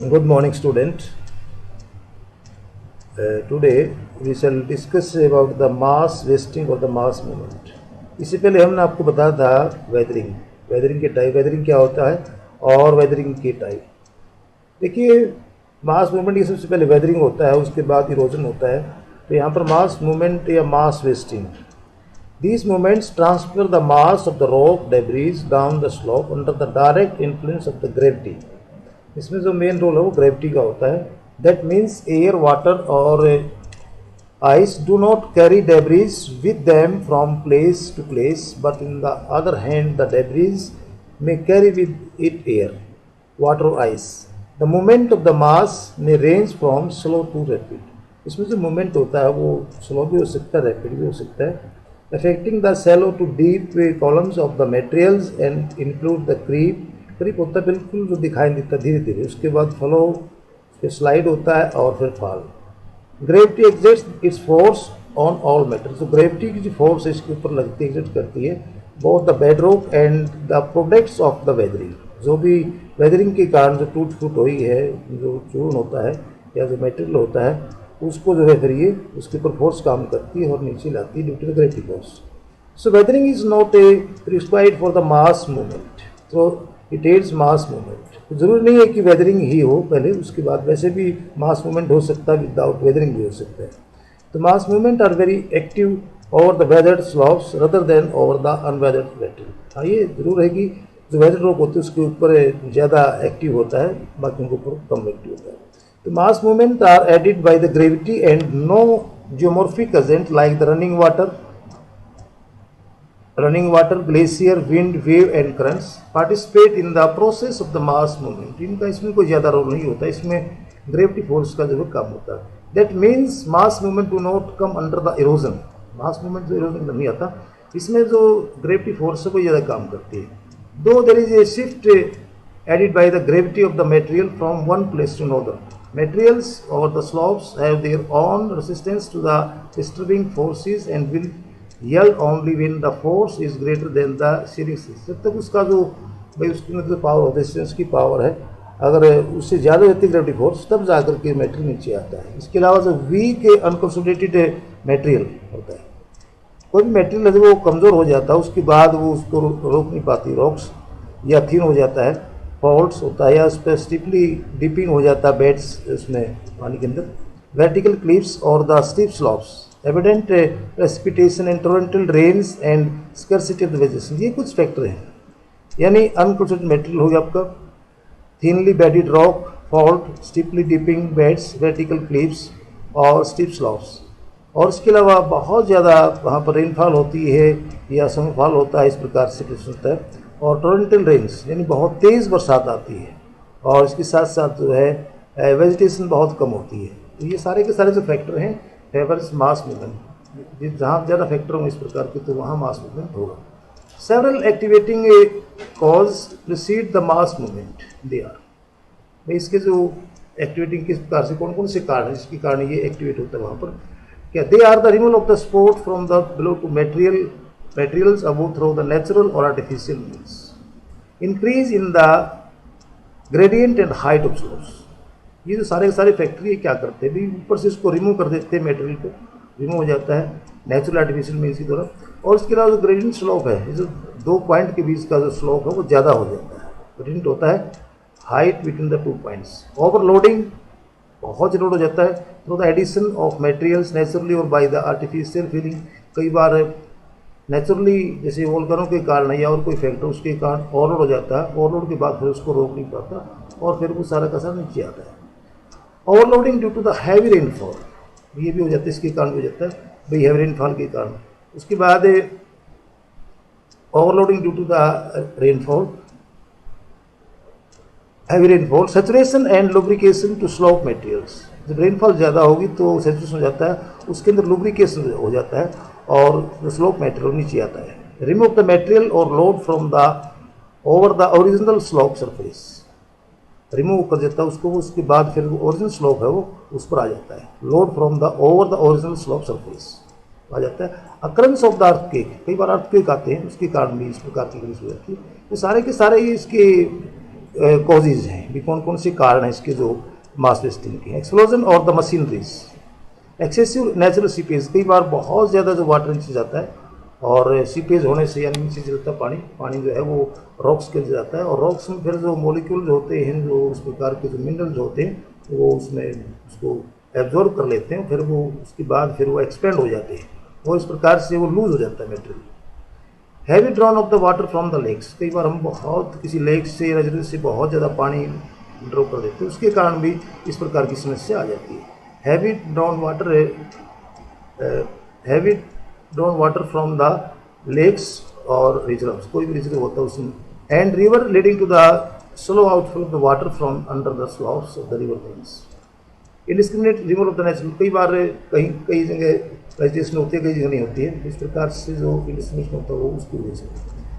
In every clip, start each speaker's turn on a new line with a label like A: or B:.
A: Good morning, student. Today we shall discuss about the mass wasting or the mass movement. इससे पहले हमने आपको बताया था वेदरिंग के टाइप, वेदरिंग क्या होता है और वेदरिंग के टाइप। देखिए, मास मूवमेंट ये सबसे पहले वेदरिंग होता है, उसके बाद इरोजन होता है। तो यहाँ पर मास मूवमेंट या mass wasting, these movements transfer the mass of the rock debris down the slope under the direct influence of the gravity. इसमें जो मेन रोल है वो ग्रेविटी का होता है। दैट मीन्स एयर, वाटर और ice do not carry debris with them from place to place, but in the other hand the debris may carry with it air, water or ice. The movement of the mass may range from slow to rapid. इसमें जो movement होता है वो slow भी हो सकता है, rapid भी हो सकता है। Affecting the shallow to deep columns of the materials and include the creep होता है बिल्कुल जो दिखाई देता है धीरे धीरे, उसके बाद फ्लो, फिर स्लाइड होता है और फिर fall. Gravity exerts its force on all matter. तो ग्रेविटी की जो फोर्स है इसके ऊपर लगती है, एग्जर्ट करती है both the bedrock and the products of the weathering. जो भी वेदरिंग के कारण जो टूट फूट हुई है, जो चूर्ण होता है या जो मटेरियल होता है, उसको जो है फिर ये उसके ऊपर फोर्स काम करती है और नीचे लाती है due to the gravity force. So weathering is not a prescribed for the mass movement, तो इट एड्स मास मूवमेंट। तो जरूरी नहीं है कि वेदरिंग ही हो पहले, उसके बाद वैसे भी मास मूवमेंट हो सकता है, विदाउट वेदरिंग भी हो सकता है। तो mass movement are very active over the weathered slopes rather than over the unweathered metal. हाँ, ये जरूर है कि जो वेदर्ड रॉक होते हैं उसके ऊपर ज़्यादा एक्टिव होता है, बाकी के ऊपर कम एक्टिव होता है। तो mass movement are aided by the gravity and no geomorphic agent like the running water, glacier, wind, wave and currents participate in the process of the mass movement. इनका इसमें कोई ज़्यादा रोल नहीं होता, इसमें ग्रेविटी फोर्स का जो है काम होता है। That means mass movement do not come under the erosion. Mass movement जो इरोजन नहीं आता, इसमें जो ग्रेविटी फोर्स है कोई ज़्यादा काम करती है। दो there is a shift aided by the gravity of the material from one place to another, materials over the slopes have their own resistance to the disturbing forces and will yield only when the force is greater than the shearing force। जब तक उसका जो भाई उसकी मतलब power, resistance की power है, अगर उससे ज़्यादा रहती है ग्रेविटी फोर्स, तब जाकर के मटेरियल नीचे आता है। इसके अलावा जो वीक अनकंसोलिडेटेड मटेरियल होता है, कोई भी मटेरियल जब वो कमज़ोर हो जाता है उसके बाद वो उसको रोक नहीं पाती, रॉक्स या थिन हो जाता है, फॉल्ट्स होता है, या उस पर स्टिपली डिपिंग हो जाता है बेड्स उसमें पानी के अंदर, वर्टिकल क्लिफ्स और the steep slopes, evident precipitation and torrential rains and scarcity of the vegetation. ये कुछ फैक्टर हैं। यानी अनकंसोलिडेटेड मटेरियल हो गया आपका, thinly bedded rock, fault, steeply dipping beds, vertical cliffs और स्टीप स्लॉप्स। और इसके अलावा बहुत ज़्यादा वहाँ पर रेनफॉल होती है या स्नोफॉल होता है, इस प्रकार से कुछ होता है। और टोरेंटल रेन्स यानी बहुत तेज़ बरसात आती है, और इसके साथ साथ जो है वेजिटेशन बहुत कम होती है। तो ये सारे के सारे जो फैक्टर हैं फेवर्स मास मूवमेंट। जहाँ ज़्यादा फैक्टर होंगे इस प्रकार के तो वहाँ मास मूवमेंट होगा। Several activating cause precede the mass movement, they are. इसके जो एक्टिवेटिंग किस प्रकार से, कौन कौन से कारण है जिसके कारण ये एक्टिवेट होता है वहाँ पर, क्या they are the removal of the support from the below to materials above through the natural or artificial means, increase in the gradient and height of slopes। ये जो सारे के सारे फैक्ट्री क्या करते हैं भी, ऊपर से इसको रिमूव कर देते हैं, मटेरियल को रिमूव हो जाता है नेचुरल आर्टिफिशियल मीन्स की द्वारा। और इसके अलावा जो ग्रेडियंट स्लोप है, जो दो पॉइंट के बीच का जो स्लोप है वो ज़्यादा हो जाता है। ग्रेडियंट होता है height between the two points. Overloading, बहुत लोड हो जाता है through the addition of materials naturally और बाय द आर्टिफिशियल फीलिंग। कई बार नेचुरली जैसे वोल्केनो के कारण या और कोई फैक्टर उसके कारण ओवरलोड हो जाता है, ओवरलोड के बाद फिर उसको रोक नहीं पाता और फिर वो सारा का सारा नीचे आता है। Overloading due to the heavy rainfall, ये भी हो जाता है, इसके कारण हो जाता है भाई हैवी रेनफॉल के कारण। उसके बाद overloading due to the rainfall, heavy rainfall, saturation and lubrication to slope materials. जब रेनफॉल ज़्यादा होगी तो सैचुरेशन हो जाता है, उसके अंदर लुब्रिकेशन हो जाता है और जो स्लोप मटेरियल नीचे आता है। रिमूव द मटेरियल और load from the over the original slope surface, remove कर देता है उसको, उसके बाद फिर ओरिजिनल स्लोप है वो उस पर आ जाता है। Load from the over the original slope surface आ जाता है। अक्रंस ऑफ द अर्थक्वेक, कई बार अर्थक्वेक आते हैं उसके कारण भी इस प्रकार की कंडीशन हो जाती है। तो सारे के सारे इसके कॉजेज हैं, भी कौन कौन से कारण हैं इसके जो मास वेस्टिंग के। एक्सप्लोजन और the machineries, excessive natural seepage, कई बार बहुत ज़्यादा जो वाटर नीचे जाता है और सीपेज होने से यानी नीचे चलता पानी, पानी जो है वो रॉक्स के जाता है और रॉक्स में फिर जो मॉलिक्यूल जो होते हैं, जो उस प्रकार के जो मिनरल जो होते हैं वो उसमें उसको एब्जॉर्ब कर लेते हैं, फिर वो उसके बाद फिर वो एक्सपेंड हो जाते हैं और इस प्रकार से वो लूज हो जाता है material. Heavy drawn off the water from the lakes, कई बार हम बहुत किसी लेक से रिजर्व से बहुत ज़्यादा पानी ड्रॉ कर देते हैं, उसके कारण भी इस प्रकार की समस्या आ जाती है। Heavy drawn water from the lakes और रिजर्व्स, कोई भी रिजर्व होता है उसमें। And river leading to the slow outflow of the water from under the slopes of the river banks. Indiscriminate removal of the natural, कई बार कई जगह वेजिटेशन होती है, कई जगह नहीं होती है, इस प्रकार से जो इंडिस्क्रिमिनेशन होता है वो उसकी वजह से।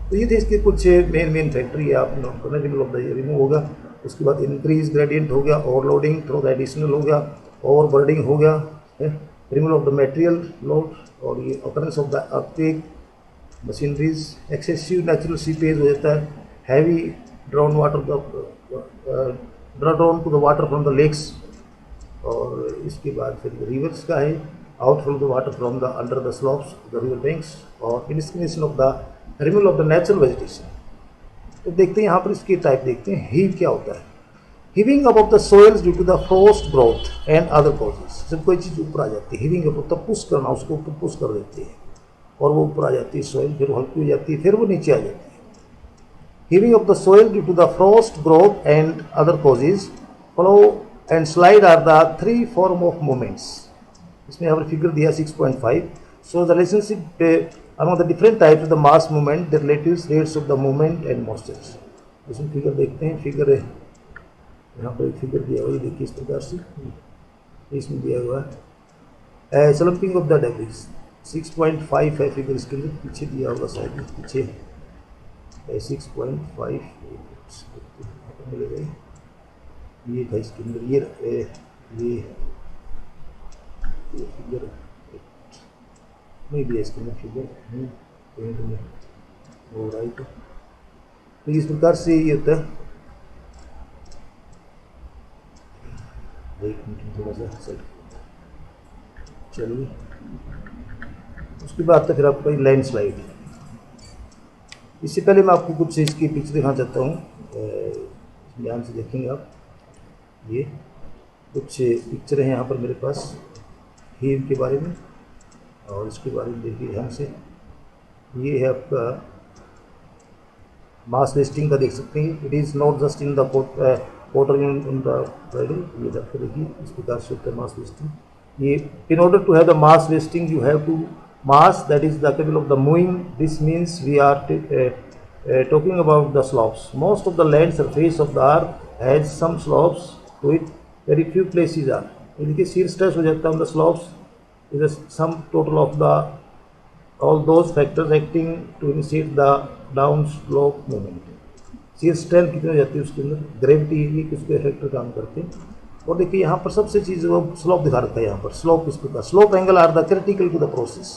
A: तो ये थे इसके कुछ मेन फैक्टर है आप नोट करना। रिमूवल ऑफ द रिमूव होगा, उसके बाद इंक्रीज ग्रेडियंट हो गया, ओवरलोडिंग थ्रू द एडिशनल हो गया, ओवरबर्डिंग हो गया, removal of the material load और ये occurrence of the earthquake, machineries, excessive natural seepage हो जाता है, heavy drawn to the water from the lakes और इसके बाद फिर रिवर्स का है, outflow of the water from the under the slopes the river banks और indiscrimination of the removal of the natural vegetation. तो देखते हैं यहाँ पर इसके टाइप देखते हैं। हीव क्या होता है? Heaving up of the soils due to the frost growth and other causes, जब कोई चीज़ ऊपर आ जाती है, हीविंग अप तब पुश करना, उसको ऊपर पुश कर देते हैं और वो ऊपर आ जाती है सोइल, फिर हल्की हो जाती है, फिर वो नीचे आ जाती है। Heaving up the soil due to the frost growth and other causes, flow and slide are the three form of movements. इसमें यहाँ पर फिगर दिया 6.5, so the relationship among the different types of the mass movement, the relative rates of the movement and moistures। इसमें figure देखते हैं, figure है यहाँ पर एक फिगर दिया हुआ है, देखिए इस प्रकार से इसमें दिया हुआ है स्लम्पिंग ऑफ द डेब्रिस 6.5 है फिगर, इसके अंदर पीछे दिया होगा शायद, पीछे 6.5 मिलेगा, ये था इसके अंदर, ये फिगर नहीं दिया इसके अंदर फिगर में वो राइट। तो इस प्रकार से ये होता है, एक मिनट थोड़ा सा सेट चलिए। उसके बाद तो फिर आपका लैंड स्लाइड। इससे पहले मैं आपको कुछ इसकी पिक्चर दिखाना चाहता हूँ, ध्यान से देखेंगे आप। ये कुछ पिक्चर हैं यहाँ पर मेरे पास हीव के बारे में और इसके बारे में देखिए ध्यान से। ये है आपका मास वेस्टिंग का, देख सकते हैं। It is not just in the water in the बैडल, ये देखिए इस प्रकार से होता है मास वेस्टिंग। ये in order to have the mass wasting you have to mass that is the capable of the moving, this means we are talking about the slopes. Most of the land surface of the earth has some slopes to it, very few places are. देखिए shear stress हो जाता है on the slopes, is the sum total of the all those factors acting to initiate the down slope movement। shear strength कितनी हो जाती है उसके अंदर, ग्रेविटी, ये कुछ फैक्टर काम करते हैं। और देखिए यहाँ पर सबसे चीज़ वो स्लोप दिखा रखा है, यहाँ पर स्लोप किस प्रकार, slope angle are the critical to the process.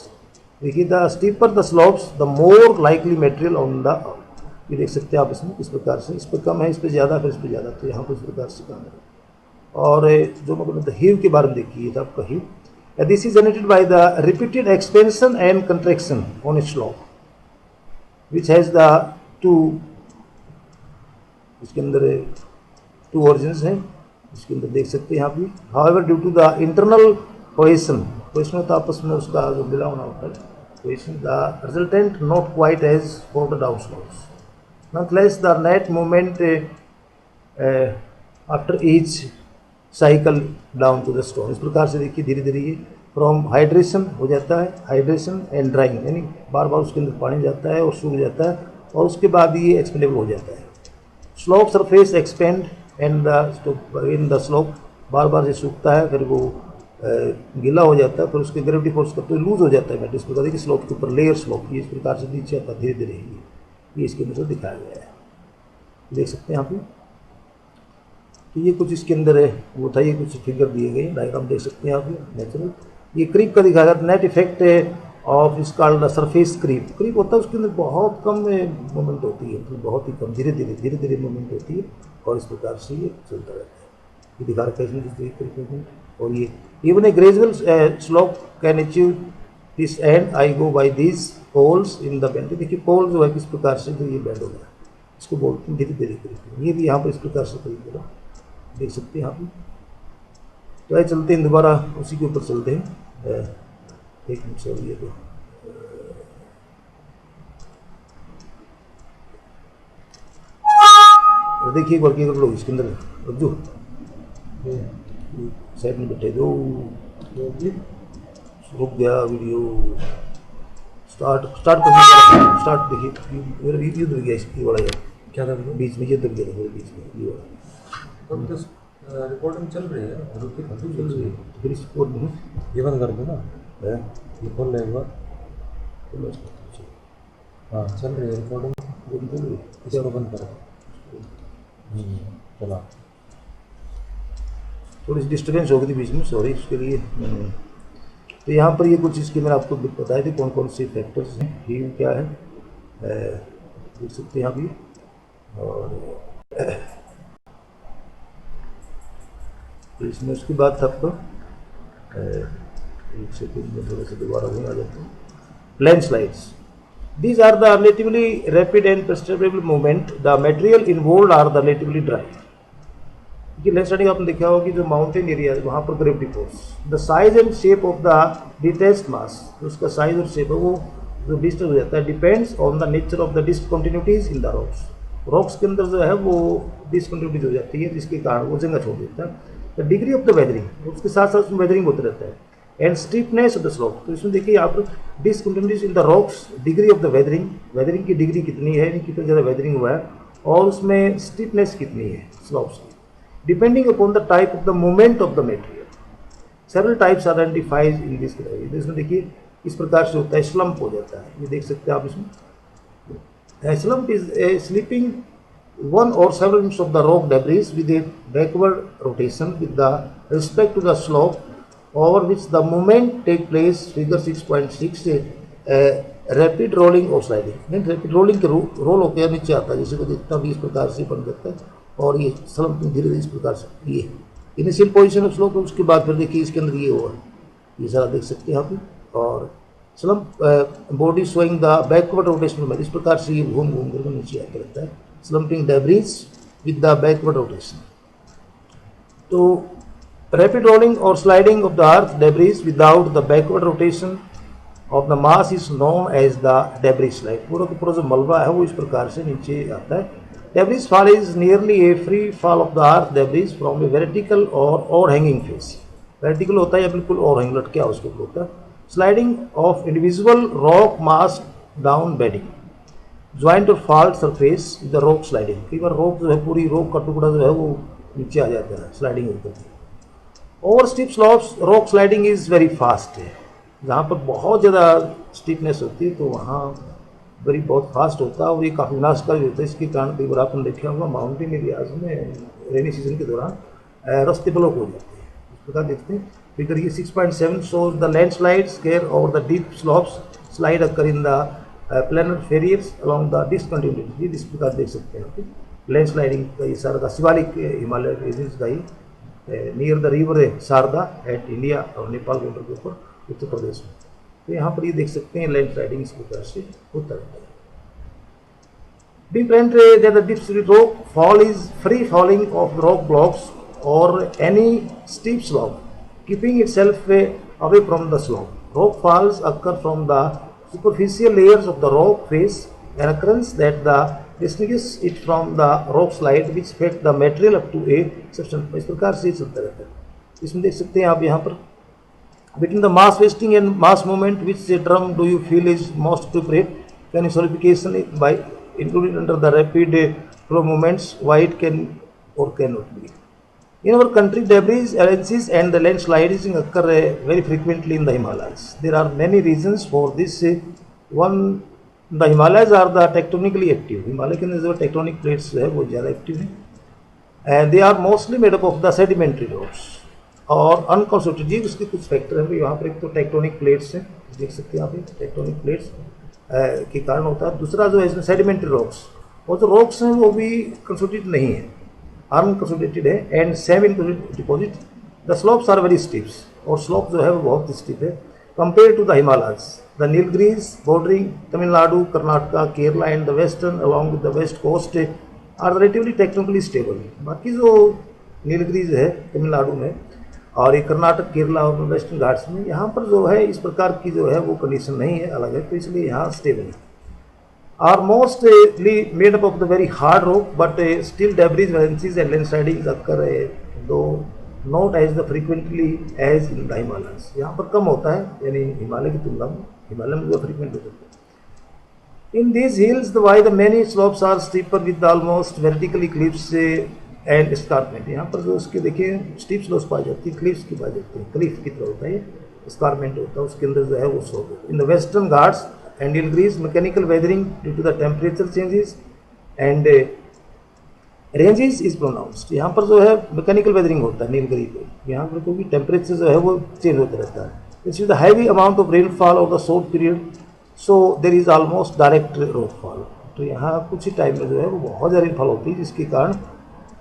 A: देखिए the steeper the slopes the more likely material on the, ये देख सकते हैं आप इसमें किस प्रकार से, इस पर कम है, इस पर ज़्यादा, फिर इस पर ज़्यादा, तो यहाँ पर इस प्रकार से काम है। और जो मतलब हीव के बारे में देखिए, आपका heave this is generated by the repeated expansion and contraction on its slope, which has the two, इसके अंदर two origins हैं, इसके अंदर देख सकते हैं यहाँ पे। However, due to the internal cohesion होता है आपस में, उसका जो मिला होना होता है cohesion, the resultant not quite as for the downslopes। Nonetheless, the net movement after each cycle down to the stone, इस प्रकार से देखिए धीरे धीरे ये फ्रॉम हाइड्रेशन हो जाता है, हाइड्रेशन एंड ड्राइंग, यानी बार बार उसके अंदर पानी जाता है और सूख जाता है और उसके बाद ये एक्सपेंडेबल हो जाता है। Slope surface expand and in the slope, बार बार से सूखता है, फिर वो गीला हो जाता है, फिर उसके ग्रेविटी फोर्स करते हुए लूज हो जाता है। इस प्रकार देखिए स्लोप के ऊपर लेयर स्लोप, ये इस प्रकार से नीचे आता है धीरे धीरे, ये इसके अंदर से दिखाया गया है, देख सकते हैं यहाँ पे। तो ये कुछ इसके अंदर है वो था, ये कुछ फिगर दिए गए, डायग्राम देख सकते हैं आप। नेचुरल ये क्रीप का दिखाया गया, net effect of is called surface creep. Creep होता है उसके अंदर बहुत कम मूवमेंट होती है, तो बहुत ही कम धीरे धीरे मूवमेंट होती है और इस प्रकार से ये चलता रहता है। ये दिखा रखा है इसमें क्रीप मूवमेंट। और ये even a gradual slope can achieve this and I go by this poles in the bend. देखिए पोल जो है किस प्रकार से जो ये बेंड हो गया, इसको बोलते हैं धीरे धीरे क्रीप। ये भी यहाँ पर इस प्रकार से करीब होगा, देख सकते हैं यहाँ पर। तो आइए चलते हैं दोबारा उसी के ऊपर चलते हैं। एक मिनट से ये तो देखिए एक बार के लोग इसके अंदर रुक जो साइड में बैठे दो, रुक गया वीडियो। स्टार्ट करने का स्टार्ट। देखिए ये दब गया इसकी वाला यार, क्या था बीच में, ये दब गया था बीच में ये वाला।
B: रिकॉर्डिंग चल रही है, रुकी चल रही है,
A: फिर इसको
B: ये बंद कर दो ना, ये खोल ले एक बार। हाँ चल रही है रिकॉर्डिंग, इसको बंद करो। चला
A: थोड़ी सी डिस्टर्बेंस हो गई थी बीच में, सॉरी उसके लिए। तो यहाँ पर ये कुछ इसके मैंने आपको बताए थे कौन कौन से फैक्टर्स हैं, हीव क्या है देख सकते हैं यहाँ भी। और इसमें उसकी बात था आपको, एक सेकंड में थोड़ा सा दोबारा वहीं आ जाते हैं। landslides, these are the relatively rapid and perceptible movement, the material involved are the relatively dry। ये लैंडस्लाइडिंग आपने देखा होगा कि जो माउंटेन एरिया है वहाँ पर gravity force, the size and shape of the detached mass, उसका साइज और शेप है वो जो डिस्टर्ब हो जाता है, depends on the nature of the discontinuities in the rocks. Rocks के अंदर जो है वो डिसकंटिन्यूटीज हो जाती है जिसके कारण वो जगह छोड़ देता है। The degree of the weathering, उसके साथ साथ उसमें वेदरिंग होता रहता है, and steepness of the slope. तो इसमें देखिए आप discontinuities in the rocks, degree of the weathering, weathering की डिग्री कितनी है, कितना ज़्यादा वेदरिंग हुआ है, और उसमें स्टीपनेस कितनी है स्लोप्स की, depending upon the type of the movement of the material. Several types are identified in this. इसमें देखिए इस प्रकार से होता है, स्लम्प हो जाता है, ये देख सकते हैं आप इसमें। Slump is a slipping one or several inches of the rock debris with a backward rotation with the respect to the slope over which the movement take place। figure 6.6 rapid rolling और sliding. Rapid rolling के role होकर नीचे आता है, जैसे को देखता भी इस प्रकार से बन जाता है, और ये स्लम्प धीरे धीरे इस प्रकार से ये इनिशियल पोजीशन ऑफ स्लोप, उसके बाद फिर देखिए इसके अंदर ये होगा, ये सारा देख सकते हैं यहाँ पे। और slump body showing the backward rotation में, इस प्रकार से ये घूम घूम कर नीचे आता रहता है, slumping debris with the backward rotation। तो rapid rolling or sliding of the earth debris without the backward rotation of the mass is known as the debris slide। पूरा का पूरा जो मलबा है वो इस प्रकार से नीचे आता है। debris fall is nearly a free fall of the earth debris from a vertical or overhanging face। vertical होता है या बिल्कुल overhang लटके उसके ऊपर होता है। sliding of individual rock mass down bedding, joint और fault surface the rock sliding. कई बार रॉक जो है पूरी रॉक का टुकड़ा जो है वो नीचे आ जाता है, स्लाइडिंग होती है। Over steep slopes rock sliding is very fast है, जहाँ पर बहुत ज़्यादा स्टीपनेस होती है तो वहाँ वेरी बहुत फास्ट होता है और ये काफ़ी विनाशकारी होता है। इसके कारण कई बार आपने देखा होगा माउंटेन एरियाज में रेनी सीजन के दौरान रास्ते ब्लॉक हो जाते हैं, इस प्रकार देखते हैं। फिगर ये 6.7 shows the landslides care over the deep slopes slide occur in the planar failures along the discontinuity. इस प्रकार देख सकते हैं लैंड स्लाइडिंग का ये सारा शिवालिक हिमालय रीजन्स का ही near the river Sharda at India और नेपाल बॉर्डर के ऊपर उत्तर प्रदेश में। तो यहाँ पर ये देख सकते हैं लैंड स्लाइडिंग इस प्रकार से होता रहता है। Different that the deep rock fall is free falling of rock blocks or any steep slope, keeping itself away from the slope. Rock falls occur from the superficial layers of the rock face, an occurrence that the distinguishes it from the rock slide which affect the material up to a certain। इस प्रकार से चलता रहता है। इसमें देख सकते हैं आप यहाँ पर between the mass wasting and mass movement which term do you feel is most appropriate? Can you solidification by included under the rapid flow movements, why it can or cannot be? In our country, debris avalanches and the landslides occur very frequently in the Himalayas. There are many reasons for this। One, the Himalayas are the tectonically active। Himalaya के अंदर जो tectonic plates है वो ज़्यादा active हैं, and they are mostly made up of the sedimentary rocks और unconsolidated। जी उसके कुछ फैक्टर हैं, यहाँ पर एक तो टेक्टोनिक प्लेट्स हैं देख सकते हैं आप, टेक्टोनिक प्लेट्स के कारण होता है। दूसरा जो है इसमें सेडिमेंट्री रॉक्स, और जो रॉक्स हैं वो भी कंसोलिडेटेड नहीं है, अनकंसोलिडेटेड है and semi inconsolidated deposit. The slopes are very steeps, और स्लोप जो है वो बहुत स्टीप है compare to the Himalayas. The Nilgiris bordering Tamil Nadu, Karnataka, Kerala and the western along with the west coast are relatively technically stable. बाकी जो नीलगिरीज है तमिलनाडु में और ये कर्नाटक, केरला और वेस्टर्न घाट्स में, यहाँ पर जो है इस प्रकार की जो है वो कंडीशन नहीं है, अलग है, तो इसलिए यहाँ स्टेबल है। Are mostly made up of the very hard rock, but still debris, avalanches and landsliding occur though not as the frequently as in the Himalayas. यहाँ पर कम होता है, यानी हिमालय की तुलना में, हिमालय में जो फ्रीक्वेंट होता है। In these hills the way the many slopes are steeper with almost vertically cliffs and escarpment. यहाँ पर जो उसके देखिए स्टीप स्लोप्स पाई जाती है, क्लिफ्स की पाई जाती है, क्लिफ की तरह होता है, स्कारमेंट होता है, उसके अंदर जो है वो स्लोप है। In the Western Ghats and Nilgiris mechanical weathering due to the temperature changes and ranges is pronounced. यहाँ पर जो है मैकेनिकल वेदरिंग होता है नीलगिरी पे, यहाँ पर क्योंकि टेम्परेचर जो है वो चेंज होता रहता है। This is the heavy amount of rainfall of the short period, so there is almost direct rockfall. तो यहाँ कुछ ही टाइम में जो है वो बहुत ज़्यादा रेनफॉल होती है, जिसके कारण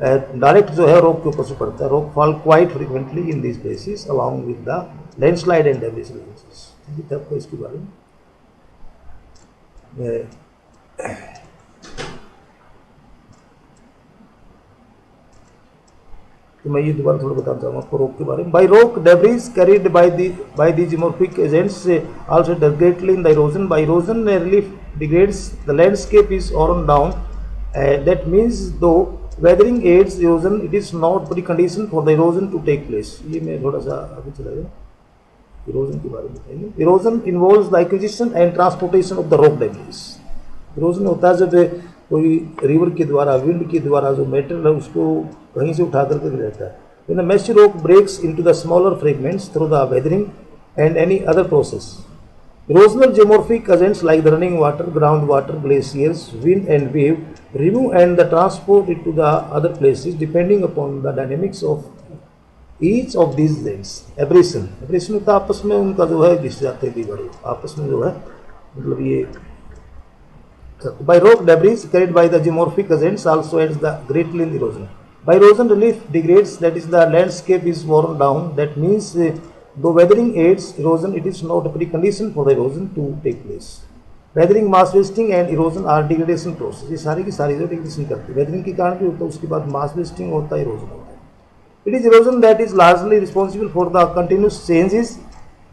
A: डायरेक्ट जो है रोक के ऊपर से पड़ता है। रोक fall quite frequently in this places along with the landslide and debris ranges. आपको इसके बारे में तो मैं ये दोबारा थोड़ा बताना चाहूँगा आपको रोक के बारे में। बाई रोक debris carried by the geomorphic agents also greatly in the erosion. By erosion relief degrades the landscape is on down, that means दो weathering aids erosion, it is not precondition for the erosion to take place। ये मैं थोड़ा सा अभी चला जाऊँ, erosion के बारे में बताएंगे। Erosion involves the acquisition and transportation of the rock debris. Erosion होता है जब कोई रिवर के द्वारा, विंड के द्वारा जो मेटेरियल है उसको कहीं से उठा करके रहता है। When a messy rock breaks into the smaller fragments through the weathering and any other process, erosional geomorphic agents like the running water, groundwater, glaciers, wind and wave remove and the transport it to the other places depending upon the dynamics of each of these agents। Abrasion, abrasion होता है आपस में उनका जो है घिस जाते हैं बड़े आपस में जो है, मतलब ये by rock debris carried by the geomorphic agents also adds the greatly in erosion। By erosion relief degrades, that is the landscape is worn down, that means though weathering aids erosion, it is not a precondition for the erosion to take place। Weathering, mass wasting and erosion are degradation process. ये सारी की सारी जो degradation करती है, weathering के कारण भी होता है, उसके बाद मास वेस्टिंग होता है, इरोजन होता है। It is erosion that is largely responsible for the continuous changes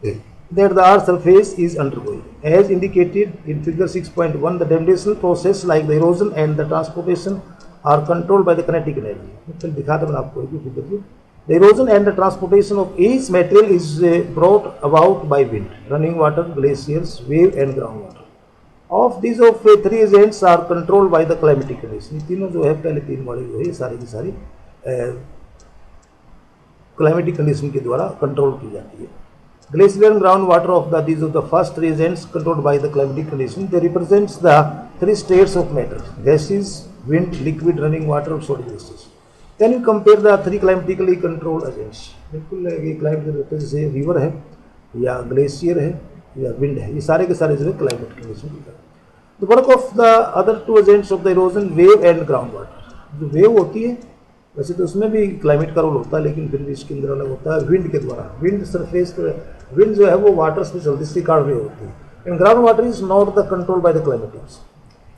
A: that the earth surface is undergoing. As indicated in figure 6.1, the denudation process like the erosion and the transportation are controlled by the kinetic energy. चल दिखा दो मैं आपको figure. The erosion and the transportation of each material is brought about by wind, running water, glaciers, wave and groundwater। Of these three agents are controlled by the climatic condition। ये तीनों जो है पहले तीन वाले जो है ये सारी की सारी क्लाइमेटिक कंडीशन के द्वारा कंट्रोल की जाती है। Glacier and groundwater of these of the first three agents controlled by the climatic condition, they represents the three states of matter: gases, wind, liquid, running water और solid gases। Can you compare the three climatically controlled agents? बिल्कुल ये climate होते हैं, जैसे river है या glacier है या विंड है, ये सारे के सारे जो है क्लाइमेट कंडीशन की। The work of the other two agents of the erosion, wave and ground water. जो वेव होती है वैसे तो उसमें भी क्लाइमेट का रोल होता है, लेकिन फिर भी इसके अंदर अलग होता है विंड के द्वारा। विंड सरफेस, विंड जो है वो वाटर से चलती, इसके कारण वेव होती है। And ground water is not the control by the climatics.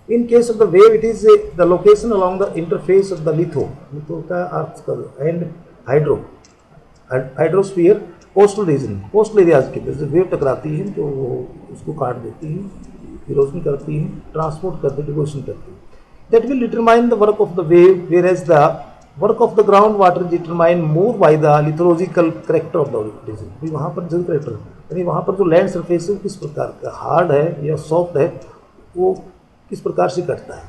A: In case of the wave, it is the location along the interface of the litho होता है अर्थ का, and hydrosphere, coastal region, coastal areas के जैसे wave टकराती है तो उसको काट देती है, इरोजन करती है, ट्रांसपोर्ट करती है, डिपोजिशन करती है। That will determine the work of the wave, whereas the work of the groundwater is determined more by the lithological character of the region। वहाँ पर जो करेक्टर, यानी वहाँ पर जो लैंड सरफेस है किस प्रकार का, हार्ड है या सॉफ्ट है, वो किस प्रकार से कटता है।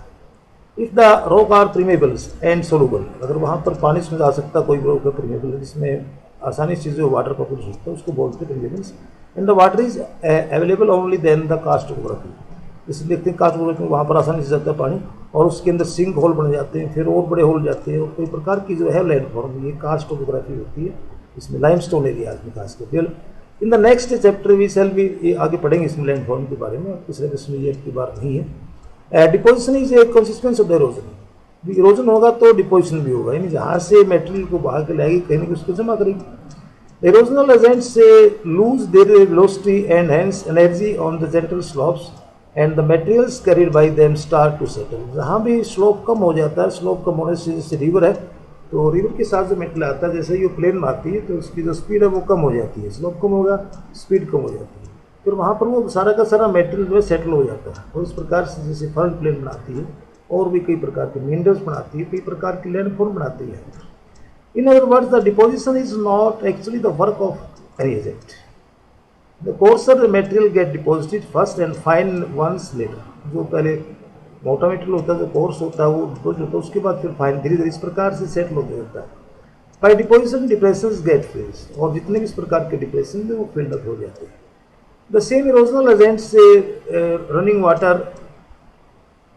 A: If the rock are permeables and soluble, अगर वहाँ पर पानी में जा सकता कोई रॉक है प्रीमेबल, जिसमें आसानी से जो वाटर का कुछ होता है उसको बोलते हैं permeables. And the water is available only then the karst topography. इसलिए देखते हैं कास्ट टोपोग्राफी में वहाँ पर आसानी से जाता है पानी और उसके अंदर सिंक होल बन जाते हैं, फिर और बड़े होल जाते हैं, और कई प्रकार की जो है लैंडफॉर्म, ये कास्ट टोपोग्राफी होती है। इसमें लाइमस्टोन एरियाज में खास करके in the next chapter we shall भी आगे पढ़ेंगे इसमें लैंडफॉर्म के बारे में, आपके सिलेबस में ये की बात नहीं है। Deposition is a consistence of the erosion. Erosion होगा तो डिपोजिशन भी होगा, यानी जहाँ से मटेरियल को बाहर के लाएगी कहीं ना कहीं उसको जमा करेगी। इरोजनल एजेंट्स से loose their velocity and hence energy on the gentle slopes and the materials carried by them start to settle. जहाँ भी स्लोप कम हो जाता है, स्लोप कम होने से जैसे रिवर है तो रिवर के साथ जो मेटल आता है, जैसे ये प्लेन में आती है तो उसकी जो स्पीड है वो कम हो जाती है, स्लोप कम होगा स्पीड कम हो जाती है, फिर वहाँ पर वो सारा का सारा मेटेरियल जो है सेटल हो जाता है। और इस प्रकार से जैसे फर्न प्लेन बनाती है और भी कई प्रकार के मिनरल्स बनाती है, कई प्रकार की लैंडफॉर्म बनाती है। In other words the deposition is not actually the work of any agent. The coarser material get deposited first and fine ones later. जो पहले मोटा मटेरियल होता है, जो कोर्स होता है वो डिपोजिट होता है, उसके बाद फिर फाइन धीरे धीरे इस प्रकार से सेटल होते रहता है। By deposition depressions get filled, और जितने भी इस प्रकार के डिप्रेशन है वो फिल्ड अप हो जाते हैं। द सेम इरोजनल एजेंट्स से running water,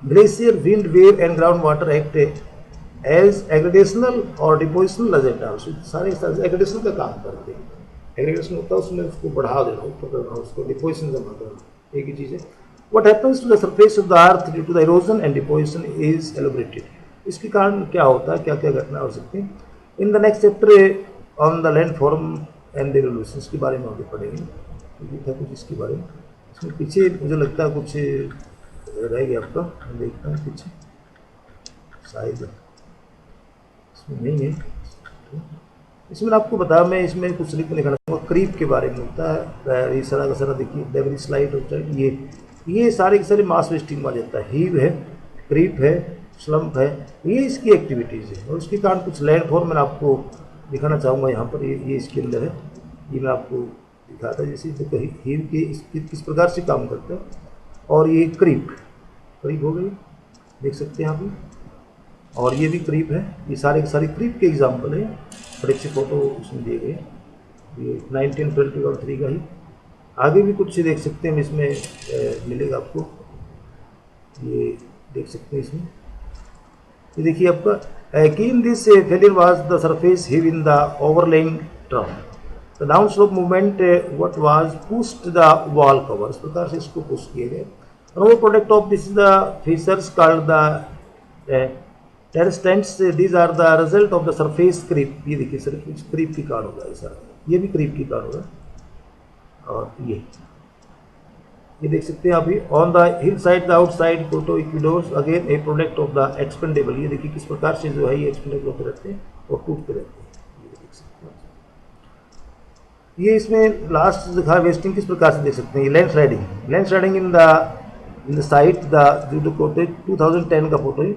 A: glacier, wind, wave and ground water act as aggradational और डिपोजिशनल एजेंट आल्सो। सारे एग्रीडेशन का काम करते हैं। एग्रीडेशन होता है उसमें उसको बढ़ा देना, ऊपर करना, उसको डिपोजिशन जमा करना, एक ही चीज़ है। What happens to the surface of the earth due to the erosion and deposition is elaborated. इसके कारण क्या होता है, क्या क्या घटना हो सकती है। In the next chapter on the landform and their evolution, इसके बारे में आगे पढ़ेंगे। ये था कुछ इसके बारे में। इसमें पीछे मुझे लगता है कुछ रह गया आपका, मैं देखता हूँ पीछे शायद इसमें नहीं है। इसमें आपको बताया, मैं इसमें कुछ लिखना चाहूँगा। क्रीप के बारे में होता है, ये सारा का सारा देखिए, डेब्रिस स्लाइड होता है, ये सारे के सारे मास वेस्टिंग में आ जाता है। हीव है, क्रीप है, स्लम्प है, ये इसकी एक्टिविटीज़ है। और उसके कारण कुछ लैंडफॉर्म मैं आपको दिखाना चाहूँगा यहाँ पर। ये इसके अंदर है, ये मैं आपको दिखाता है जैसे तो हीव के किस प्रकार से काम करता है। और ये क्रीप हो गई, देख सकते हैं आप भी। और ये भी क्रीप है, ये सारे के सारे क्रीप के एग्जाम्पल है। बड़े अच्छे फोटो उसमें दिए गए, ये 1923 का ही। आगे भी कुछ देख सकते हैं इसमें मिलेगा आपको, ये देख सकते हैं इसमें। ये देखिए आपका की in this failure was the surface heave in the overlaying trough, the down slope movement what was pushed the wall cover. इस प्रकार से इसको पुश किए गए। Another product of this is the features called the terracettes, these are the result of the surface creep. ये देखिए sir, creep की कारण होगा ऐसा, ये भी क्रीप की कारण होगा। और ये देख सकते हैं अभी on the hill side the outside photo Ecuador's again a product of the expandable. ये देखिए किस प्रकार से जो है ये एक्सपेंडेबल होते रहते हैं और टूटते रहते हैं, ये देख सकते हैं। ये इसमें लास्ट दिखा वेस्टिंग किस प्रकार से देख सकते हैं। ये land sliding in the site the 2010 का फोटो है।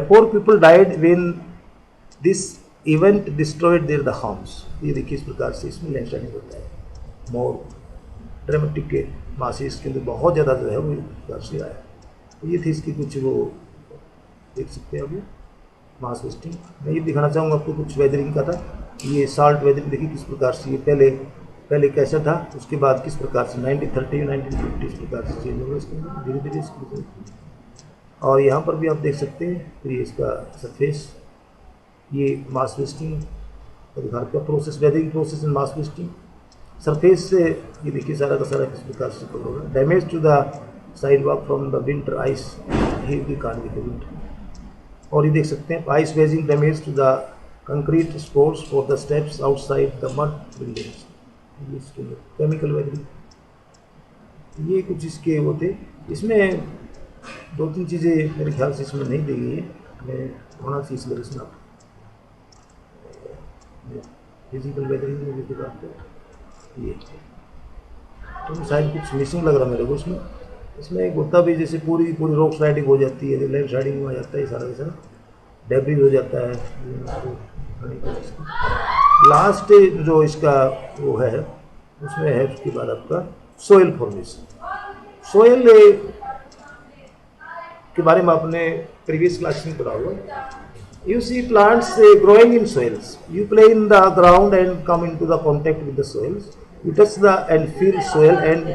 A: 4 people died when this event destroyed their homes। ये देखिए इस प्रकार से इसमें लैंड स्लाइडिंग होता है। मोर ड्रामेटिक के मासी इसके अंदर बहुत ज़्यादा जो है वो प्रकार से आया। ये थी इसकी कुछ वो देख सकते हैं अभी मास वेस्टिंग। मैं ये दिखाना चाहूँगा आपको कुछ वेदरिंग का था। ये साल्ट वेदरिंग देखिए किस प्रकार से, ये पहले कैसा था, उसके बाद किस प्रकार से 1930 1950 इस प्रकार से चेंज होगा इसके अंदर धीरे धीरे इसके। और यहाँ पर भी आप देख सकते हैं फिर ये इसका सरफेस, ये मास वेस्टिंग घर का process, weathering process and mass wasting. Surface से ये देखिए सारा का सारा किस प्रकार से होगा। Damage to the side walk from the winter ice, ही भी कान के विंटर। और ये देख सकते हैं ice wedging damage to the concrete sports for the steps outside the mud buildings. इसके केमिकल वेदरिंग, ये कुछ इसके वो थे। इसमें 2-3 चीज़ें मेरे ख्याल से इसमें नहीं दी गई है, मैं होना चाहिए सिलेबस में। फिजिकल वेदरिंग में भी बात करें, ये तो शायद कुछ मिसिंग लग रहा मेरे को इसमें। इसमें एक होता भी जैसे पूरी रॉक स्लाइडिंग हो जाती है, लैंड स्लाइडिंग हो जाता है, सारा का सारा डेब्रिज हो जाता है। लास्ट जो इसका वो है उसमें है उसके बाद आपका सोयल फॉर्मेशन। सोयल के बारे में आपने प्रीवियस क्लास में पढ़ा हुआ। You see plants growing in soils. You play in the ground and come into the contact with the soils. You touch the and feel soil and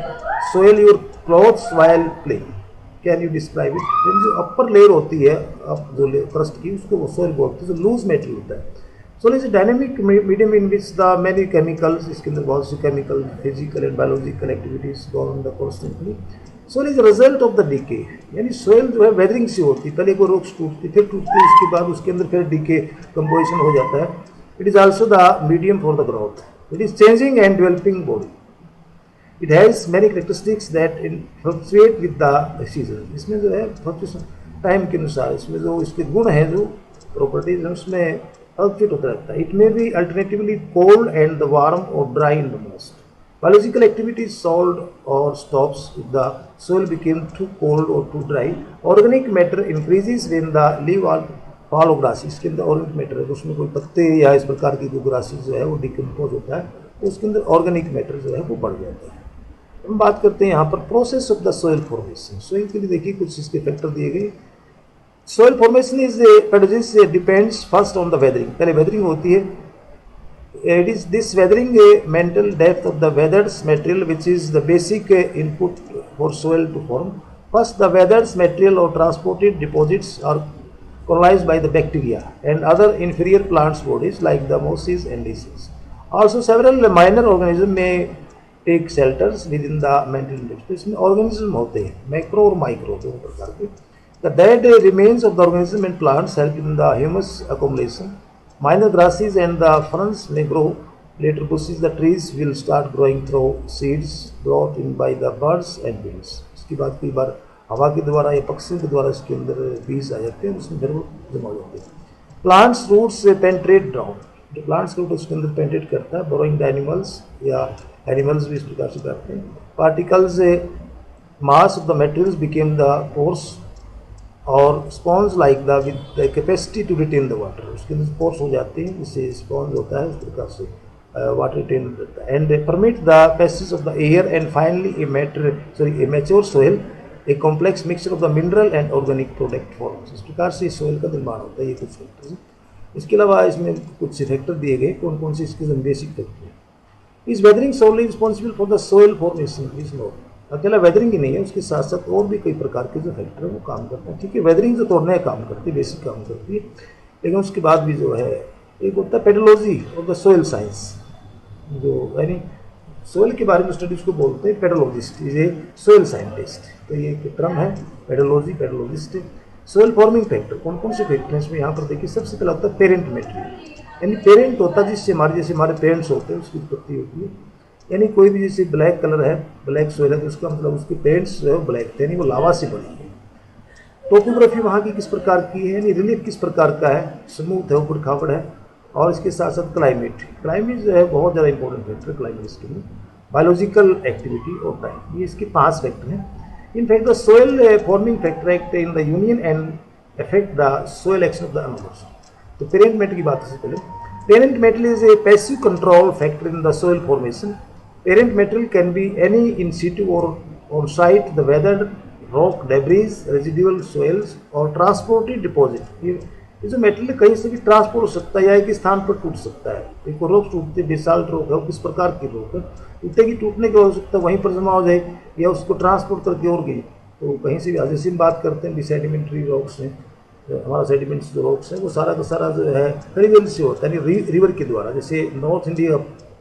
A: soil your clothes while playing. Can you describe it? जो upper layer होती है अब जो crust की उसको वो soil बोलते हैं, जो लूज मेटेरियल होता है। Soil is a dynamic medium in which the many chemicals, इसके अंदर बहुत सी chemical, physical and biological activities go on the constantly. Soil is result of the decay, यानी सोयल जो है वेदरिंग से होती है, पहले कोई रॉक्स टूटती, फिर टूटती है, उसके बाद उसके अंदर फिर डिके कंपोजिशन हो जाता है। It is also the medium for the growth, it is changing and developing body, it has many characteristics that in fluctuate with the season. इसमें जो है टाइम के अनुसार इसमें जो इसके गुण हैं, जो प्रॉपर्टीज हैं, उसमें फ्लक्चुएट होता रहता है। It may be alternatively cold and the warm और dry in the most. Biological activity stalled or stops if the soil became too cold or too dry. Organic matter increases when the leaf or fall of grasses, इसके अंदर organic matter है, उसमें कोई पत्ते या इस प्रकार की जो ग्रासेस जो है वो डिकम्पोज होता है, तो उसके अंदर ऑर्गेनिक मैटर जो है वो बढ़ जाता है। हम बात करते हैं यहाँ पर process of the soil formation. Soil के लिए देखिए कुछ इसके फैक्टर दिए गए। Soil formation is produce depends first on the weathering, पहले वेदरिंग होती है। It is this weathering mental depth of the weathered material which is the basic input for soil to form. First, the weathered material or transported deposits are colonized by the bacteria and other inferior plants bodies like the mosses and diseases. Also, several minor organisms may take shelters within the mental depth. इसमें organism होते हैं, macro और micro दोनों प्रकार के. The dead remains of the organism and plants help in the humus accumulation. Minor grasses and the ferns may grow. Later bushes, the trees will start growing through seeds brought in by the birds and bees. इसके बाद कई बार हवा के द्वारा या पक्षियों के द्वारा इसके अंदर बीज आ जाते हैं, उसमें फिर वो जमा हो जाते हैं। Plants roots penetrate down. जो plants root उसके अंदर penetrate करता है, burrowing the animals या animals भी इस प्रकार से करते हैं। Particles mass of the materials became the pores और sponge like the with the capacity to retain the water, उसके अंदर स्पोर्स हो जाते हैं, जिससे स्पॉन्ज होता है उस प्रकार से वाटर रिटेन करता है। And permit the passage of the air and finally A mature soil a complex mixture of the mineral and organic product forms. इस प्रकार से सोइल का निर्माण होता है। ये कुछ फैक्टर्स। इसके अलावा इसमें कुछ फैक्टर दिए गए, कौन कौन से इसके बेसिक फैक्टर हैं। इस weathering solely responsible for the soil formation, please note. अकेला वेदरिंग ही नहीं है, उसके साथ साथ और भी कई प्रकार के जो फैक्टर है वो काम करते हैं। ठीक है, वेदरिंग तो तोड़ने का काम करती है, बेसिक काम करती है, लेकिन उसके बाद भी जो है एक होता है pedology of the soil science, जो यानी सोइल के बारे में स्टडीज को बोलते हैं पेडोलॉजिस्ट, इज ए सोइल साइंटिस्ट। तो ये एक टर्म है पेडोलॉजी, पेडोलॉजिस्ट। सोइल फॉर्मिंग फैक्टर कौन कौन से फैक्टर हैं इसमें, यहाँ पर देखिए सबसे पहला होता है पेरेंट मेटेरियल, यानी पेरेंट होता है जिससे जैसे हमारे पेरेंट्स होते हैं उसकी उत्पत्ति होती है। यानी कोई भी जैसे ब्लैक कलर है, ब्लैक सोइल है, तो उसका मतलब उसके पेरेंट्स जो है ब्लैक थे, यानी वो लावा से बनी है। टोपोग्राफी वहाँ की किस प्रकार की है, यानी रिलीफ किस प्रकार का है, स्मूथ है, ऊपर खावड़ है। और इसके साथ साथ क्लाइमेट, क्लाइमेट जो है बहुत ज़्यादा इंपॉर्टेंट फैक्टर है क्लाइमेट इसके लिए। बायोलॉजिकल एक्टिविटी और टाइम, ये इसके 5 फैक्टर हैं। In fact the soil forming factor act in the union and affect the soil action of the animals. तो पेरेंट मेटर की बात से पहले, parent matter is a passive control factor in the soil formation. Parent material can be any in situ or on site, the weathered rock, debris, residual soils or transported deposit. ये जो material कहीं से भी transport हो सकता है या एक स्थान पर टूट सकता है। एक रॉक टूटते, बेसाल्ट रॉक है, किस प्रकार की रॉक है, टूटेगी, टूटने का हो सकता है वहीं पर जमा हो जाए या उसको ट्रांसपोर्ट करके और गई तो कहीं से भी। जैसे हम बात करते हैं डिसेडिमेंट्री रॉक्स हैं, हमारा सेडिमेंट्स जो रॉक्स है वो सारा का सारा जो है करीबल से होता है, यानी रिवर के द्वारा। जैसे नॉर्थ इंडिया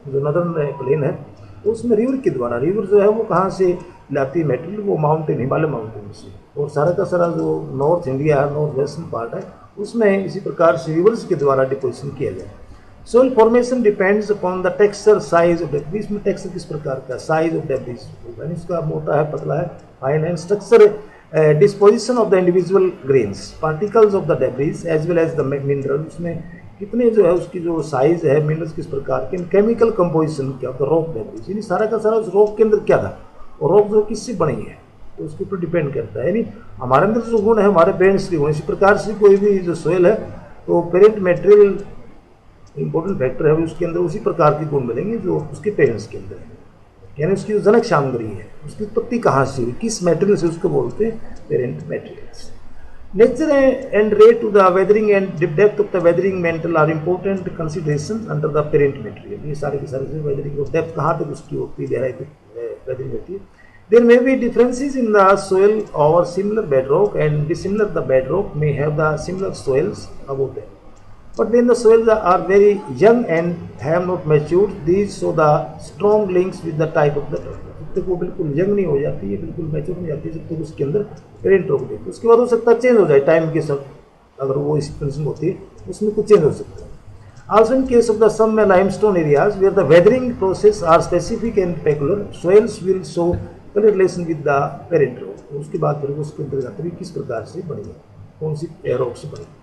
A: जो नदर्न प्लेन है तो उसमें रिवर के द्वारा, रिवर जो है वो कहाँ से लाती है मेटेरियल, वो माउंटेन, हिमालय माउंटेन से। और सारा का सारा जो नॉर्थ इंडिया है, नॉर्थ वेस्टर्न पार्ट है, उसमें इसी प्रकार से रिवर्स के द्वारा डिपोजिशन किया जाए। Soil formation depends upon the texture, size of debris. इसमें टेक्सचर किस प्रकार का, साइज ऑफ डेब्रिस, यानी इसका मोटा है, पतला है, फाइन है। Structure, disposition of the individual grains, particles of the debris as well as the mineral, उसमें कितने जो है उसकी जो साइज है, मिनरल्स किस प्रकार के, केमिकल कंपोजिशन क्या होता है, रॉक डेब्रिस, यानी सारा का सारा उस रॉक के अंदर क्या था और रॉक जो किससे बनी है तो उसके ऊपर डिपेंड करता है। यानी हमारे अंदर जो गुण है हमारे पेरेंट्स के गुण, इसी प्रकार से कोई भी जो सोइल है तो पेरेंट मेटेरियल इंपॉर्टेंट फैक्टर है, उसके अंदर उसी प्रकार के गुण मिलेंगे जो उसके पेरेंट्स के अंदर है। यानी उसकी जो जनक सामग्री है, उसकी उत्पत्ति कहाँ से हुई, किस मेटेरियल से, उसको बोलते हैं parent materials. Nature and rate to the weathering and depth of the weathering mantle are important considerations under the parent material. ये सारे के सारे weathering of depth कहाँ तक उसकी होती है, गहराई तक weathering होती है। There may be differences in the soil or similar bedrock and dissimilar the bedrock may have the similar soils. अब होते हैं But when the soils are very young and have not matured, these show the strong links with the type of the topography. जब तक वो बिल्कुल young नहीं हो जाती है, बिल्कुल मैच्योर नहीं जाती, जब तक उसके अंदर पेरेंट रोक देती है, उसके बाद हो सकता है चेंज हो जाए टाइम के साथ, अगर वो इस कंडीशन होती है उसमें कुछ चेंज हो सकता है. Also in case of the some limestone areas where the weathering process are specific and peculiar, soils will show correlation with the parent rock. उसके बाद फिर उसके अंदर जाते हुए किस प्रकार से बनेगा, कौन सी रॉक से बनेगा.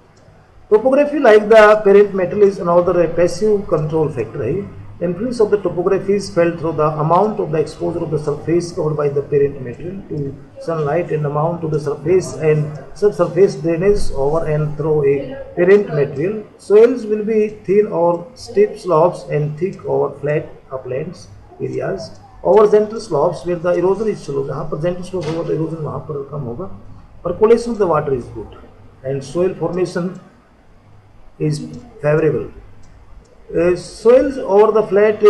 A: Topography like the parent metal is another passive control factor. The influence of the topography is felt through the amount of the exposure of the surface covered by the parent material to sunlight and amount of the surface and subsurface drainage over and through a parent material. Soils will be thin or steep slopes and thick or flat uplands areas. Over gentle slopes where the erosion is slow, जहाँ पर gentle slopes होगा तो erosion वहाँ पर कम होगा. Percolation of the water is good and soil formation is favorable. Soils over the flat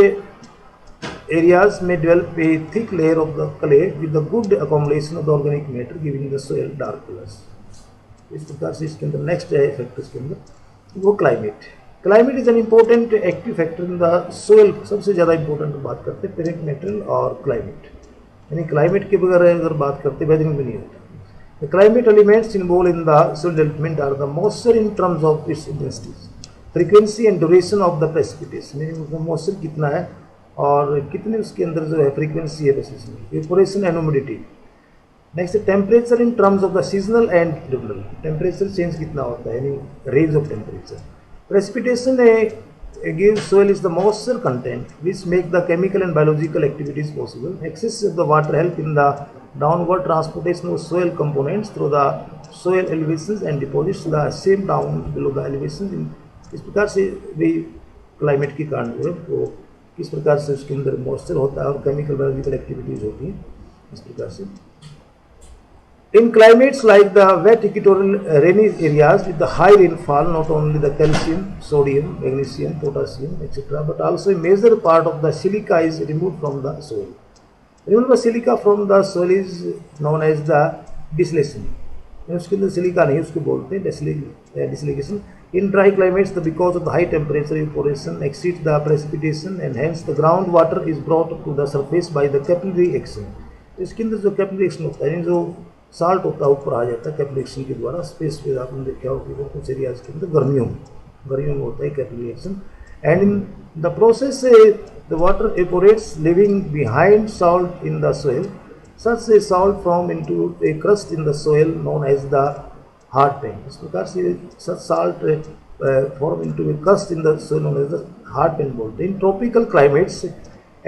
A: areas may develop a thick layer of the clay with the good accumulation of the organic matter, giving the soil dark colors. इस प्रकार से इसके अंदर next है factor इसके अंदर वो climate. Climate is an important active factor in the soil. सबसे ज़्यादा इंपॉर्टेंट बात करते हैं पेरेंट मेटेरियल और क्लाइमेट, यानी क्लाइमेट के बगैर अगर बात करते वेदरिंग भी नहीं होता. The climate elements involved in the soil development are the moisture in terms of its intensity, frequency and duration of the precipitation. यानी उसका मॉइस्चर कितना है और कितने उसके अंदर जो है फ्रीक्वेंसी है प्रेसिपिटेशन की, evaporation and humidity. Next temperature in terms of the seasonal and regional. Temperature change कितना होता है, यानी range of temperature. Precipitation gives soil is the moisture content which make the chemical and biological activities possible. Excess of the water help in the downward transportation of soil components through the soil elevations and deposits the same down below the elevations. इस प्रकार से भी climate के कारण जो है वो किस प्रकार से उसके अंदर मॉइस्चर होता है और केमिकल बायोलॉजिकल एक्टिविटीज होती हैं इस प्रकार से. In climates like the wet equatorial rainy areas with the high rainfall, not only the calcium, sodium, magnesium, potassium, etc., but also a major part of the silica is removed from the soil. Removal of silica from the soil is known as the distillation. उसके अंदर silica नहीं, उसको बोलते हैं डिसलिकेशन. In dry climates, because of the high temperature, evaporation exceeds the precipitation and hence the groundwater is brought to the surface by the capillary action. इसके अंदर जो capillary action होता है, जो साल्ट होता है ऊपर आ जाता है कैपिलरी एक्शन के द्वारा. स्पेस पे आपने देखा हो कि वो कुछ एरियाज के अंदर गर्मियों में होता है capillary action. And in the process the water evaporates living behind salt in the soil. Such a salt form into a crust in the soil known as the hard pan. इस प्रकार से such salt form into a crust in the soil known as the hard pan बोलते हैं. In tropical climates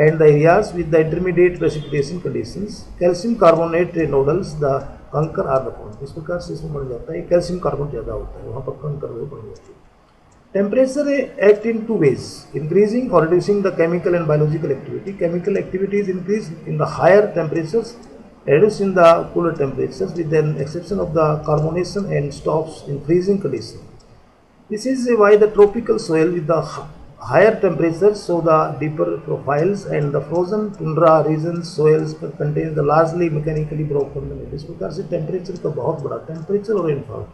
A: and the areas with the intermediate precipitation conditions, calcium carbonate nodules, the कंकर are the formed. इस प्रकार से इसमें बढ़ जाता है, कैल्शियम कार्बन ज़्यादा होता है वहाँ पर कंकर वो बढ़ जाती है. Temperature act in two ways, increasing और reducing the chemical and biological activity. Chemical activity is increase in the higher temperatures, reduce in the cooler temperatures with an exception of the carbonation and stops in freezing condition. This is why the tropical soil with the higher temperatures show the deeper profiles and the frozen tundra region soils contains the largely mechanically broken mineral. इस प्रकार से temperature का बहुत बड़ा, temperature और rainfall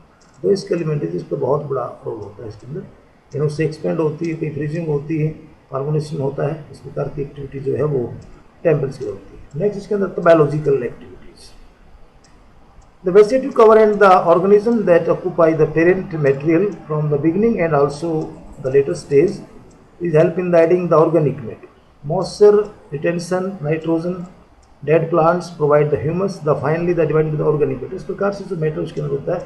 A: तो इसके element है जिसका बहुत बड़ा रोल होता है इसके अंदर. यानी उससे एक्सपेंड होती है, कहीं फ्रीजिंग होती है, कार्बोनेशन होता है. इस प्रकार की एक्टिविटी जो है वो टेम्परेचर होती है. नेक्स्ट इसके अंदर तो biological activities. The vegetative cover and the organism that occupy the parent material from the beginning and also the later stage is help in the adding the organic matter. Moisture retention, nitrogen, dead plants provide the humus, the finally the divided the organic matter. इस प्रकार से जो matter उसके अंदर होता है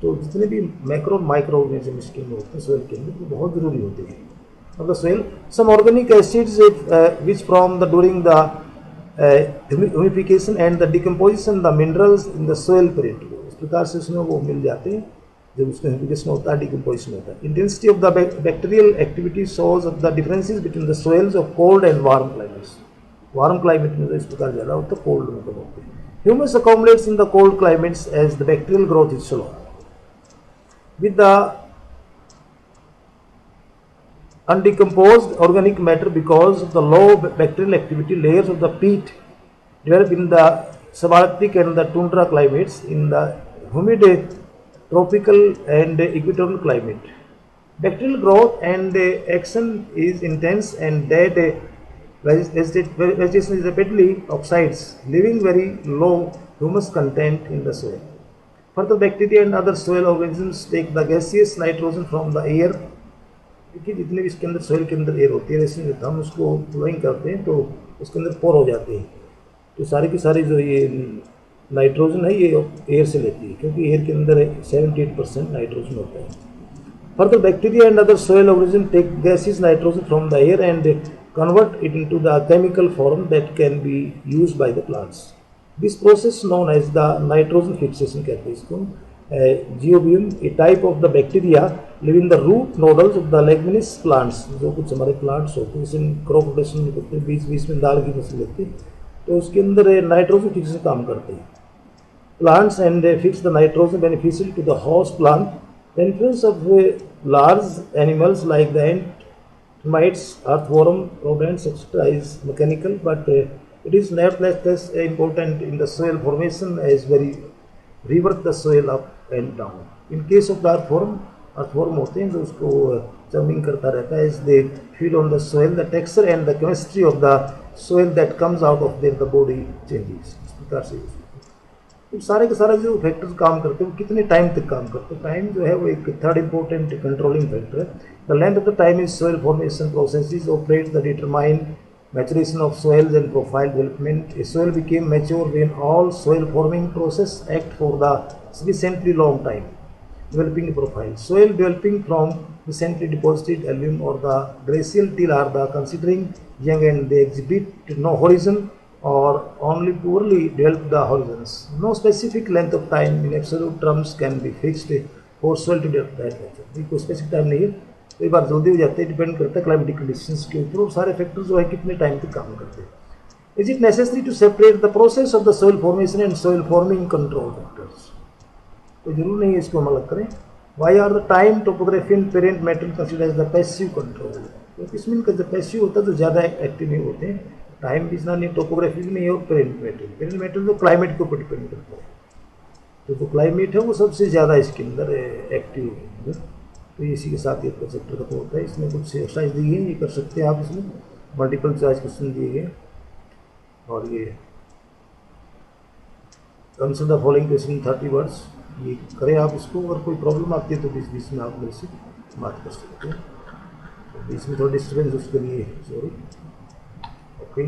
A: तो जितने भी मैक्रो माइक्रो ऑर्गेनिज्म इसके अंदर होते हैं सोइल के अंदर वो बहुत जरूरी होते हैं. of the soil. Some organic acids which from the during the humidification and the decomposition the minerals in the soil period. इस प्रकार से उसमें वो मिल जाते हैं जब उसका humidification होता है, decomposition होता है. Intensity of the bacterial activity shows the differences between the soils of cold and warm climates. Warm climate में तो इस प्रकार ज़्यादा होता है, cold में कम होते हैं. Humus accumulates in the cold climates as the bacterial growth is slow. With the undecomposed organic matter, because of the low bacterial activity, layers of the peat develop in the subarctic and the tundra climates. In the humid tropical and equatorial climate, Bacterial growth and action is intense, and that vegetation is rapidly oxides, leaving very low humus content in the soil. Further, bacteria and other soil organisms take the gaseous nitrogen from the air. क्योंकि जितने भी इसके अंदर soil के अंदर air होती है, जैसे जब हम उसको फ्लोइंग करते हैं तो उसके अंदर पोर हो जाते हैं, तो सारी की सारी जो ये नाइट्रोजन है ये एयर से लेती है, क्योंकि एयर के अंदर 78% नाइट्रोजन होता है. Further, bacteria and other soil organisms take gaseous nitrogen from the air and convert it into the chemical form that can be used by the plants. This process known as the nitrogen fixation कहते हैं इसको. Geobium, a type of the bacteria live in the root nodules of the leguminous plants. जो कुछ हमारे plants होते हैं, जैसे crop rotation करते हैं, बीच बीच में दाल की फसल लेते हैं, तो उसके अंदर नाइट्रोजन फिक्सेशन काम करते हैं. Plants and fix the nitrogen beneficial to the host plant. The influence of large animals like the ant, termites, earthworm, rodents, etc. is mechanical, but it is nevertheless important in the soil formation as very revert the soil up and down. In case of the earthworm होते हैं जो उसको churning करता रहता है, as they feed on the soil, the texture and the chemistry of the soil that comes out of there, the body changes. इस प्रकार से तो सारे के सारे जो फैक्टर्स काम करते हैं वो कितने टाइम तक काम करते हैं. टाइम जो है वो एक थर्ड इंपॉर्टेंट कंट्रोलिंग फैक्टर है. The length of the time is soil formation processes operate the determine maturation of soils and profile development. A soil became mature when all soil forming process act for the sufficiently long time. Developing a profile. Soil developing from recently deposited alluvium or the glacial till are the considering young and they exhibit no horizon or only poorly develop the horizons. No specific length of time in absolute terms can be fixed for soil to develop that nature. कोई specific time नहीं है, कई बार जल्दी हो जाते हैं, depend करता है क्लाइमेटिक कंडीशंस के ऊपर, और सारे फैक्टर्स जो है कितने टाइम तक काम करते हैं. Is it necessary to separate the process of the soil formation and soil forming control factors? तो जरूर नहीं है इसको हम अलग करें. Why are the time topography and parent matter consider as the passive control? क्योंकि इसमें इनका जब पैसिव होता है तो ज़्यादा एक्टिव नहीं होते हैं. टाइम भी इतना नहीं, टोपोग्राफी भी नहीं है, और पेरेंट मैटर जो क्लाइमेट के ऊपर डिपेंड करता है, तो जो क्लाइमेट है वो सबसे ज़्यादा इसके अंदर एक्टिव है. तो इसी के साथ ये चैप्टर खत्म होता है. इसमें कुछ एक्सरसाइज दी है, ये कर सकते हैं आप. इसमें मल्टीपल चॉइस क्वेश्चन दिए गए, और ये answer the following question 30 words, ये करें आप इसको. अगर कोई प्रॉब्लम आती है तो बीच बीच में आप मेरे से बात कर सकते हैं. तो बीच में थोड़ा डिस्टर्बेंस उसके लिए सॉरी. ओके.